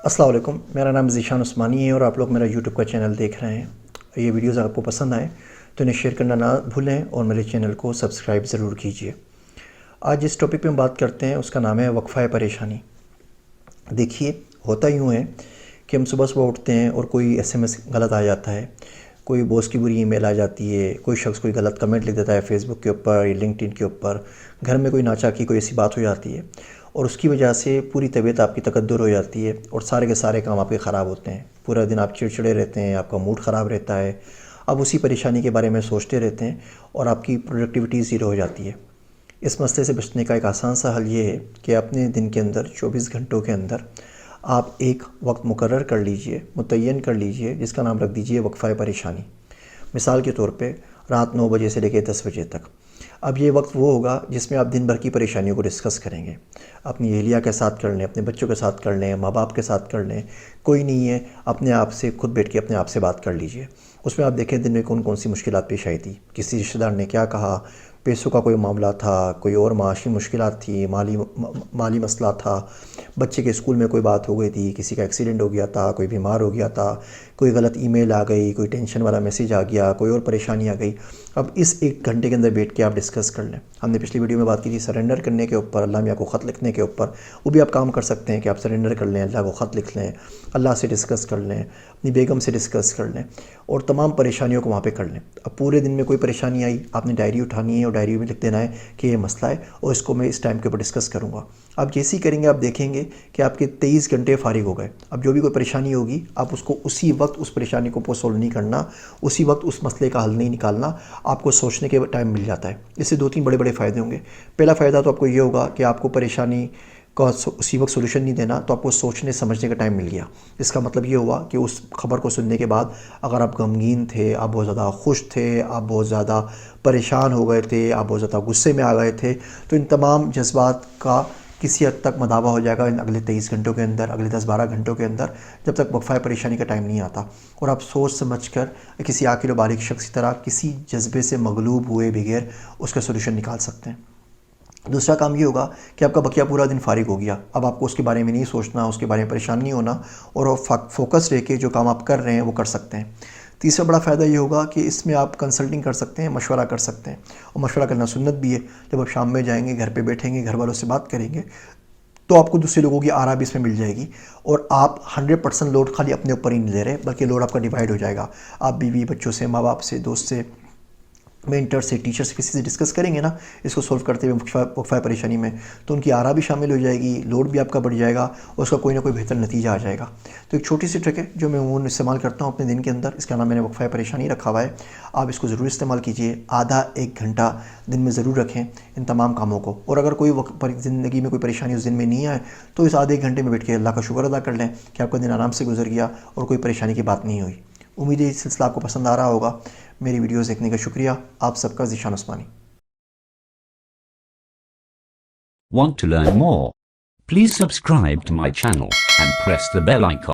अस्सलाम वालेकुम, मेरा नाम ज़ीशान उस्मानी है और आप लोग मेरा यूट्यूब का चैनल देख रहे हैं। ये वीडियोज़ आपको पसंद आए तो इन्हें शेयर करना ना भूलें और मेरे चैनल को सब्सक्राइब ज़रूर कीजिए। आज जिस टॉपिक पे हम बात करते हैं उसका नाम है वक्फ़ा परेशानी। देखिए, होता यूँ है कि हम सुबह उठते हैं और कोई SMS गलत आ जाता है, कोई बॉस की बुरी ईमेल आ जाती है, कोई शख्स कोई गलत कमेंट लिख देता है फेसबुक के ऊपर या लिंक्डइन के ऊपर, घर में कोई नाचाकी कोई ऐसी बात हो जाती है और उसकी वजह से पूरी तबीयत आपकी तकद्दुर हो जाती है और सारे के सारे काम आपके ख़राब होते हैं। पूरा दिन आप चिड़चिड़े रहते हैं, आपका मूड ख़राब रहता है, आप उसी परेशानी के बारे में सोचते रहते हैं और आपकी प्रोडक्टिविटी ज़ीरो हो जाती है। इस मसले से बचने का एक आसान सा हल ये है कि अपने दिन के अंदर 24 घंटों के अंदर आप एक वक्त मुकर्रर कर लीजिए, मुतय्यन कर लीजिए, जिसका नाम रख दीजिए वक्फ़ा परेशानी। मिसाल के तौर पे रात 9 बजे से लेकर 10 बजे तक। अब ये वक्त वो होगा जिसमें आप दिन भर की परेशानियों को डिस्कस करेंगे। अपनी अहलिया के साथ कर लें, अपने बच्चों के साथ कर लें, माँ बाप के साथ कर लें, कोई नहीं है, अपने आप से खुद बैठ के अपने आप से बात कर लीजिए। उसमें आप देखें दिन में कौन कौन सी मुश्किलात पेश आई थी, किसी रिश्तेदार ने क्या कहा, पैसों का कोई मामला था, कोई और माशी मुश्किलात थी, माली मसला था, बच्चे के स्कूल में कोई बात हो गई थी, किसी का एक्सीडेंट हो गया था, कोई बीमार हो गया था, कोई गलत ईमेल आ गई, कोई टेंशन वाला मैसेज आ गया, कोई और परेशानी आ गई। अब इस 1 घंटे के अंदर बैठ के आप डिस्कस कर लें। हमने पिछली वीडियो में बात की थी सरेंडर करने के ऊपर, अल्लाह मियाँ को ख़त लिखने के ऊपर। वो भी आप काम कर सकते हैं कि आप सरेंडर कर लें, अल्लाह को ख़त लिख लें, अल्लाह से डिस्कस कर लें, अपनी बेगम से डिस्कस कर लें और तमाम परेशानियों को वहाँ पे कर लें। अब पूरे दिन में कोई परेशानी आई, आपने डायरी उठानी है और डायरी में लिख देना है कि ये मसला है और इसको मैं इस टाइम के ऊपर डिस्कस करूँगा। आप जैसे ही करेंगे आप देखेंगे कि आपके 23 घंटे फारिग हो गए। अब जो भी कोई परेशानी होगी आप उसको उसी वक्त उस परेशानी को सोल्व नहीं करना, उसी वक्त उस मसले का हल नहीं निकालना, आपको सोचने के टाइम मिल जाता है। इससे 2-3 बड़े बड़े फ़ायदे होंगे। पहला फ़ायदा तो आपको ये होगा कि आपको परेशानी का उसी वक्त सोल्यूशन नहीं देना, तो आपको सोचने समझने का टाइम मिल गया। इसका मतलब ये हुआ कि उस खबर को सुनने के बाद अगर आप गमगीन थे, आप बहुत ज़्यादा खुश थे, आप बहुत ज़्यादा परेशान हो गए थे, आप बहुत ज़्यादा गुस्से में आ गए थे, तो इन तमाम जज्बात का किसी हद तक मदावा हो जाएगा इन अगले 23 घंटों के अंदर, अगले 10-12 घंटों के अंदर, जब तक वक्फ़ा परेशानी का टाइम नहीं आता। और आप सोच समझ कर किसी आकिल व बालिग शख्स की तरह किसी जज्बे से मगलूब हुए बगैर उसका सोल्यूशन निकाल सकते हैं। दूसरा काम ये होगा कि आपका बकिया पूरा दिन फारिग हो गया। अब आपको उसके बारे में नहीं सोचना, उसके बारे में परेशान नहीं होना और फोकस रह के जो काम आप कर रहे हैं वो कर सकते हैं। तीसरा बड़ा फ़ायदा ये होगा कि इसमें आप कंसल्टिंग कर सकते हैं, मशवरा कर सकते हैं और मशवरा करना सुन्नत भी है। जब आप शाम में जाएंगे, घर पे बैठेंगे, घर वालों से बात करेंगे, तो आपको दूसरे लोगों की आरा भी इसमें मिल जाएगी और आप 100% लोड खाली अपने ऊपर ही नहीं ले रहे, बल्कि लोड आपका डिवाइड हो जाएगा। आप बीवी बच्चों से, माँ बाप से, दोस्त से, मेंटर से, टीचर से, किसी से डिस्कस करेंगे ना इसको सोल्व करते हुए वक्फ़ा परेशानी में, तो उनकी आरा भी शामिल हो जाएगी, लोड भी आपका बढ़ जाएगा और उसका कोई ना कोई बेहतर नतीजा आ जाएगा। तो एक छोटी सी ट्रिक है जो मैं अमूमन इस्तेमाल करता हूँ अपने दिन के अंदर, इसका नाम मैंने वक्फ़ा परेशानी रखा हुआ है। आप इसको ज़रूर इस्तेमाल कीजिए, आधा 1 घंटा दिन में ज़रूर रखें इन तमाम कामों को। और अगर कोई ज़िंदगी में कोई परेशानी उस दिन में नहीं आए तो इस आधे 1 घंटे में बैठ के अल्लाह का शुक्र अदा कर लें कि आपका दिन आराम से गुजर गया और कोई परेशानी की बात नहीं हुई। उम्मीद है ये सिलसिला आपको पसंद आ रहा होगा। मेरी वीडियोस देखने का शुक्रिया। आप सबका ज़ीशान उस्मानी। Want to learn more? Please subscribe to my channel and press the bell icon.